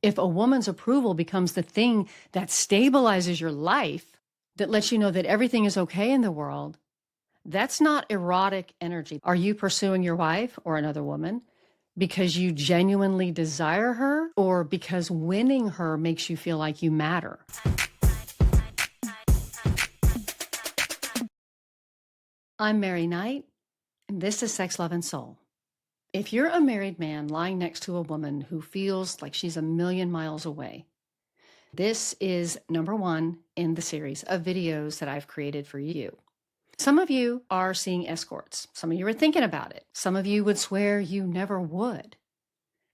If a woman's approval becomes the thing that stabilizes your life, that lets you know that everything is okay in the world, that's not erotic energy. Are you pursuing your wife or another woman because you genuinely desire her, or because winning her makes you feel like you matter? I'm Mary Knight, and this is Sex, Love, and Soul. If you're a married man lying next to a woman who feels like she's a million miles away, this is number one in the series of videos that I've created for you. Some of you are seeing escorts. Some of you are thinking about it. Some of you would swear you never would.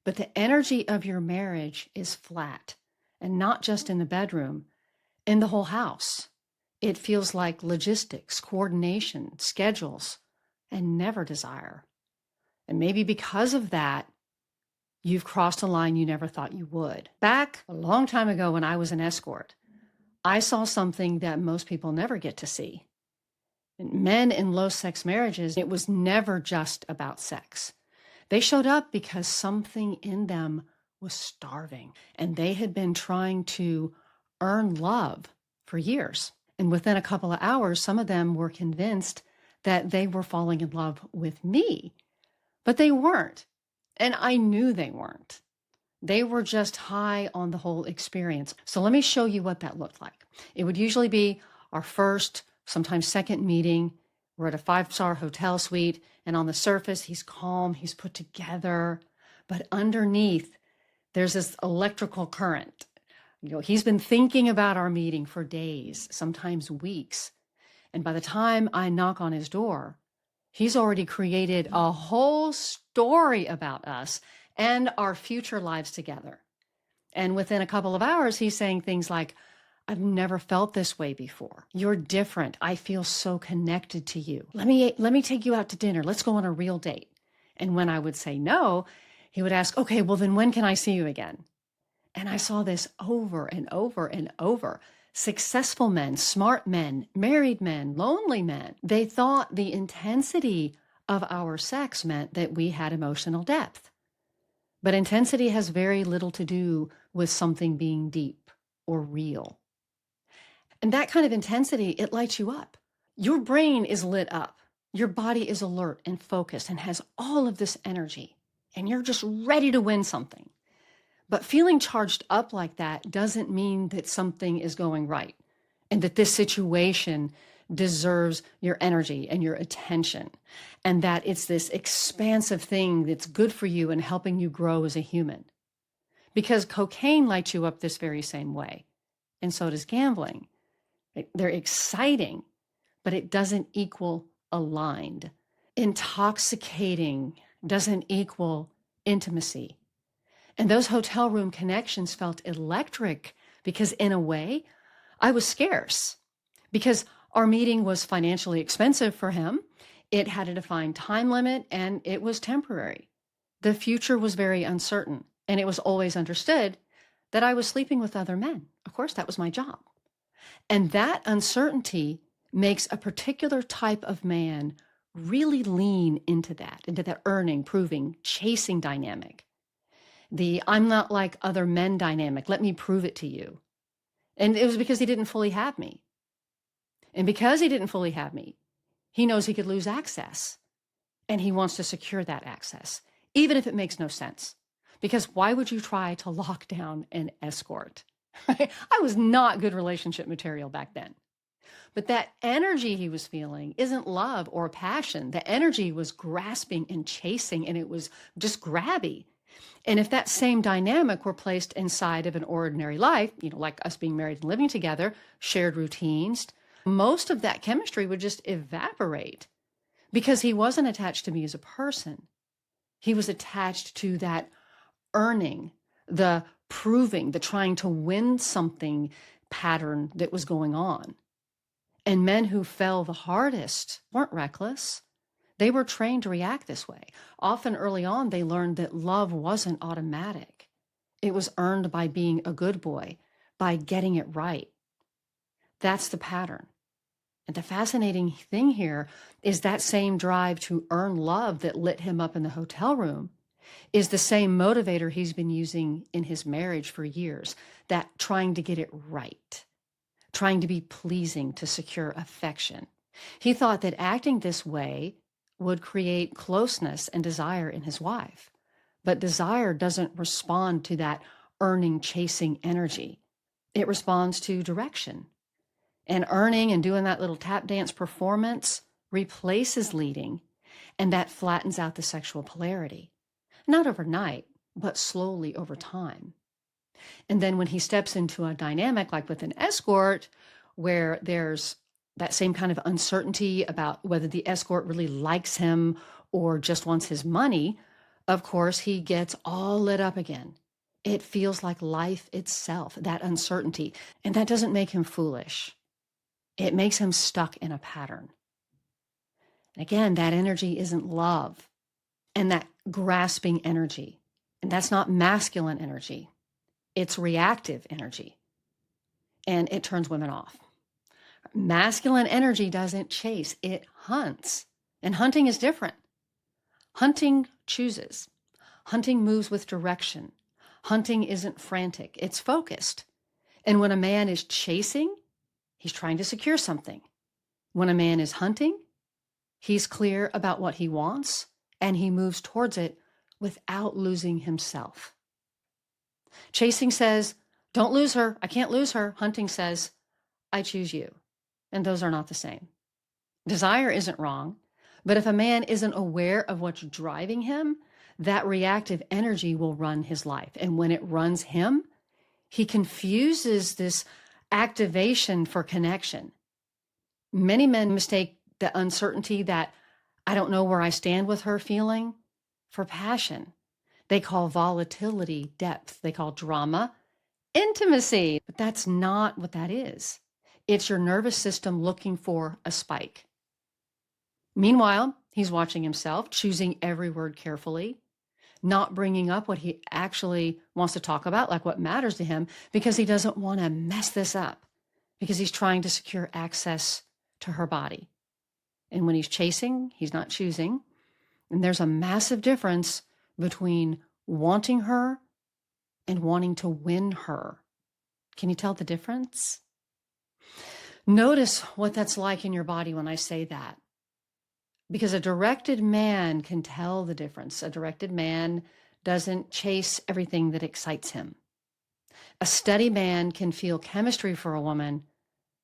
But the energy of your marriage is flat, and not just in the bedroom, in the whole house. It feels like logistics, coordination, schedules, and never desire. And maybe because of that, you've crossed a line you never thought you would. Back a long time ago when I was an escort, I saw something that most people never get to see. Men in low-sex marriages, it was never just about sex. They showed up because something in them was starving, and they had been trying to earn love for years. And within a couple of hours, some of them were convinced that they were falling in love with me, but they weren't. And I knew they weren't. They were just high on the whole experience. So let me show you what that looked like. It would usually be our first, sometimes second meeting. We're at a 5-star hotel suite, and on the surface, he's calm, he's put together. But underneath, there's this electrical current. He's been thinking about our meeting for days, sometimes weeks. And by the time I knock on his door, he's already created a whole story about us and our future lives together. And within a couple of hours, he's saying things like, I've never felt this way before. You're different. I feel so connected to you. Let me take you out to dinner. Let's go on a real date. And when I would say no, he would ask, okay, well then when can I see you again? And I saw this over and over and over. Successful men, smart men, married men, lonely men, they thought the intensity of our sex meant that we had emotional depth. But intensity has very little to do with something being deep or real. And that kind of intensity, it lights you up. Your brain is lit up. Your body is alert and focused and has all of this energy. And you're just ready to win something. But feeling charged up like that doesn't mean that something is going right and that this situation deserves your energy and your attention, and that it's this expansive thing that's good for you and helping you grow as a human. Because cocaine lights you up this very same way, and so does gambling. They're exciting, but it doesn't equal aligned. Intoxicating doesn't equal intimacy. And those hotel room connections felt electric because, in a way, I was scarce. Because our meeting was financially expensive for him, it had a defined time limit, and it was temporary. The future was very uncertain, and it was always understood that I was sleeping with other men. Of course, that was my job. And that uncertainty makes a particular type of man really lean into that earning, proving, chasing dynamic. The I'm not like other men dynamic. Let me prove it to you. And it was because he didn't fully have me. And because he didn't fully have me, he knows he could lose access. And he wants to secure that access, even if it makes no sense. Because why would you try to lock down an escort? I was not good relationship material back then. But that energy he was feeling isn't love or passion. The energy was grasping and chasing, and it was just grabby. And if that same dynamic were placed inside of an ordinary life, like us being married and living together, shared routines, most of that chemistry would just evaporate because he wasn't attached to me as a person. He was attached to that earning, the proving, the trying to win something pattern that was going on. And men who fell the hardest weren't reckless. They were trained to react this way. Often early on, they learned that love wasn't automatic. It was earned by being a good boy, by getting it right. That's the pattern. And the fascinating thing here is that same drive to earn love that lit him up in the hotel room is the same motivator he's been using in his marriage for years, that trying to get it right, trying to be pleasing to secure affection. He thought that acting this way would create closeness and desire in his wife. But desire doesn't respond to that earning, chasing energy. It responds to direction. And earning and doing that little tap dance performance replaces leading, and that flattens out the sexual polarity. Not overnight, but slowly over time. And then when he steps into a dynamic like with an escort, where there's that same kind of uncertainty about whether the escort really likes him or just wants his money, of course, he gets all lit up again. It feels like life itself, that uncertainty. And that doesn't make him foolish. It makes him stuck in a pattern. And again, that energy isn't love and that grasping energy. And that's not masculine energy. It's reactive energy. And it turns women off. Masculine energy doesn't chase, it hunts. And hunting is different. Hunting chooses. Hunting moves with direction. Hunting isn't frantic, it's focused. And when a man is chasing, he's trying to secure something. When a man is hunting, he's clear about what he wants and he moves towards it without losing himself. Chasing says, don't lose her, I can't lose her. Hunting says, I choose you. And those are not the same. Desire isn't wrong, but if a man isn't aware of what's driving him, that reactive energy will run his life. And when it runs him, he confuses this activation for connection. Many men mistake the uncertainty that I don't know where I stand with her feeling for passion. They call volatility depth. They call drama intimacy. But that's not what that is. It's your nervous system looking for a spike. Meanwhile, he's watching himself, choosing every word carefully, not bringing up what he actually wants to talk about, like what matters to him, because he doesn't want to mess this up, because he's trying to secure access to her body. And when he's chasing, he's not choosing. And there's a massive difference between wanting her and wanting to win her. Can you tell the difference? Notice what that's like in your body when I say that. Because a directed man can tell the difference. A directed man doesn't chase everything that excites him. A steady man can feel chemistry for a woman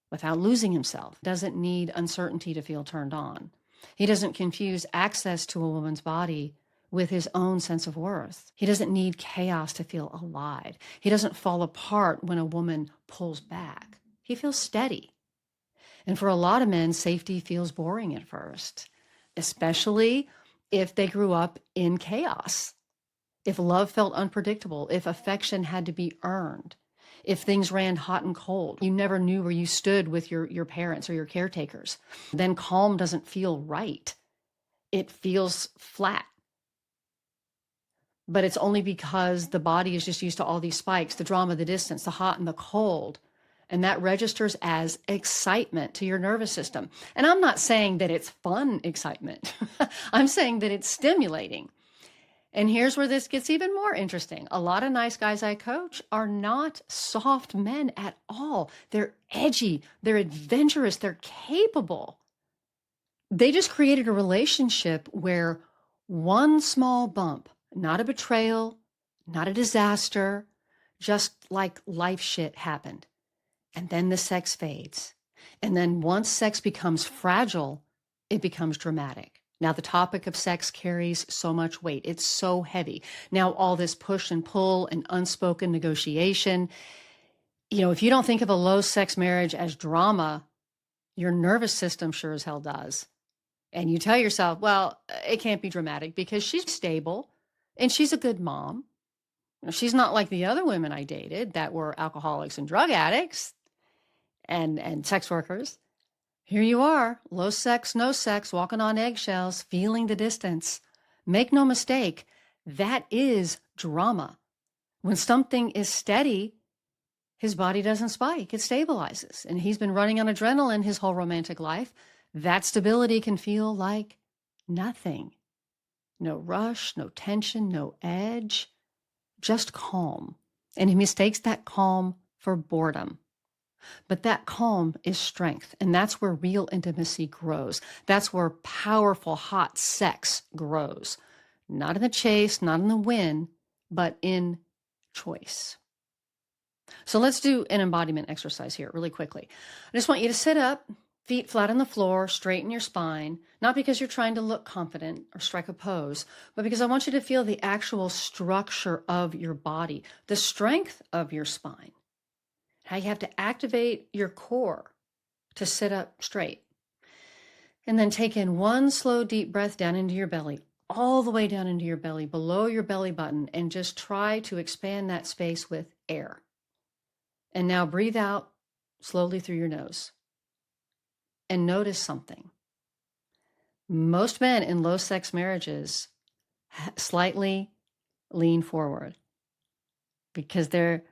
without losing himself. Doesn't need uncertainty to feel turned on. He doesn't confuse access to a woman's body with his own sense of worth. He doesn't need chaos to feel alive. He doesn't fall apart when a woman pulls back. He feels steady. And for a lot of men, safety feels boring at first, especially if they grew up in chaos, if love felt unpredictable, if affection had to be earned, if things ran hot and cold, you never knew where you stood with your parents or your caretakers, then calm doesn't feel right. It feels flat. But it's only because the body is just used to all these spikes, the drama, the distance, the hot and the cold. And that registers as excitement to your nervous system. And I'm not saying that it's fun excitement. I'm saying that it's stimulating. And here's where this gets even more interesting. A lot of nice guys I coach are not soft men at all. They're edgy, they're adventurous, they're capable. They just created a relationship where one small bump, not a betrayal, not a disaster, just like life shit happened. And then the sex fades. And then once sex becomes fragile, it becomes dramatic. Now, the topic of sex carries so much weight. It's so heavy. Now, all this push and pull and unspoken negotiation. You know, if you don't think of a low sex marriage as drama, your nervous system sure as hell does. And you tell yourself, well, it can't be dramatic because she's stable and she's a good mom. You know, she's not like the other women I dated that were alcoholics and drug addicts and sex workers. Here you are, low sex, no sex, walking on eggshells, feeling the distance. Make no mistake, that is drama. When something is steady, his body doesn't spike, it stabilizes. And he's been running on adrenaline his whole romantic life. That stability can feel like nothing. No rush, no tension, no edge, just calm. And he mistakes that calm for boredom. But that calm is strength. And that's where real intimacy grows. That's where powerful, hot sex grows. Not in the chase, not in the win, but in choice. So let's do an embodiment exercise here really quickly. I just want you to sit up, feet flat on the floor, straighten your spine, not because you're trying to look confident or strike a pose, but because I want you to feel the actual structure of your body, the strength of your spine, how you have to activate your core to sit up straight. And then take in one slow, deep breath down into your belly, all the way down into your belly, below your belly button, and just try to expand that space with air. And now breathe out slowly through your nose. And notice something. Most men in low sex marriages slightly lean forward because they're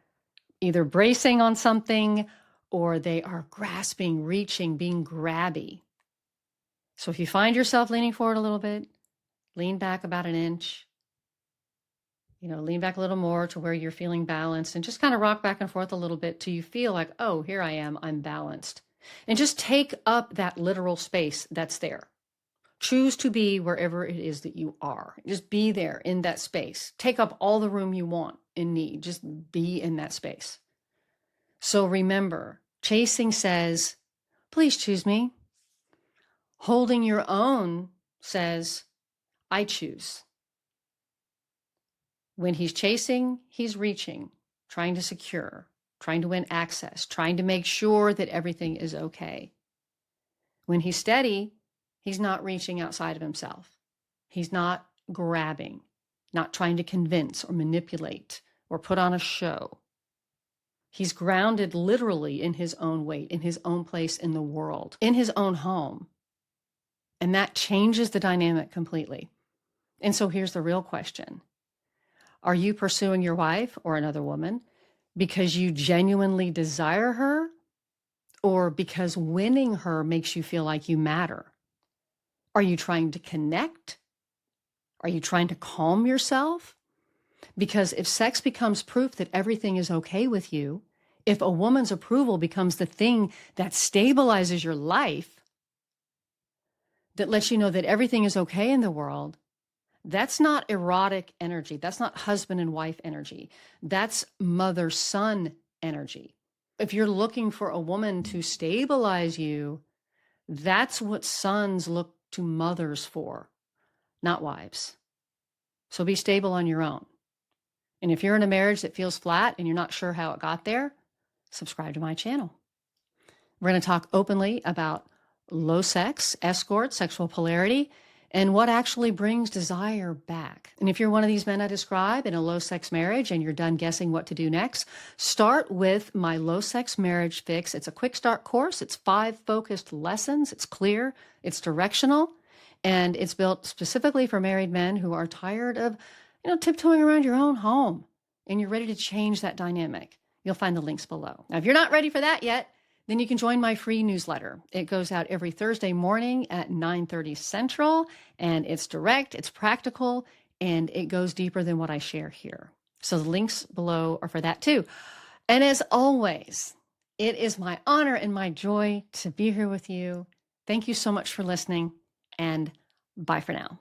either bracing on something or they are grasping, reaching, being grabby. So if you find yourself leaning forward a little bit, lean back about an inch. Lean back a little more to where you're feeling balanced and just kind of rock back and forth a little bit till you feel like, oh, here I am, I'm balanced. And just take up that literal space that's there. Choose to be wherever it is that you are. Just be there in that space. Take up all the room you want and need. Just be in that space. So remember, chasing says, please choose me. Holding your own says, I choose. When he's chasing, he's reaching, trying to secure, trying to win access, trying to make sure that everything is okay. When he's steady, he's not reaching outside of himself. He's not grabbing, not trying to convince or manipulate or put on a show. He's grounded literally in his own weight, in his own place in the world, in his own home. And that changes the dynamic completely. And so here's the real question. Are you pursuing your wife or another woman because you genuinely desire her or because winning her makes you feel like you matter? Are you trying to connect? Are you trying to calm yourself? Because if sex becomes proof that everything is okay with you, if a woman's approval becomes the thing that stabilizes your life, that lets you know that everything is okay in the world, that's not erotic energy. That's not husband and wife energy. That's mother-son energy. If you're looking for a woman to stabilize you, that's what sons look to mothers for, not wives. So be stable on your own. And if you're in a marriage that feels flat and you're not sure how it got there, subscribe to my channel. We're going to talk openly about low sex, escort, sexual polarity, and what actually brings desire back. And if you're one of these men I describe in a low sex marriage and you're done guessing what to do next, start with my low sex marriage fix. It's a quick start course. It's 5 focused lessons. It's clear, it's directional, and it's built specifically for married men who are tired of, tiptoeing around your own home and you're ready to change that dynamic. You'll find the links below. Now, if you're not ready for that yet, then you can join my free newsletter. It goes out every Thursday morning at 9:30 Central, and it's direct, it's practical, and it goes deeper than what I share here. So the links below are for that too. And as always, it is my honor and my joy to be here with you. Thank you so much for listening, and bye for now.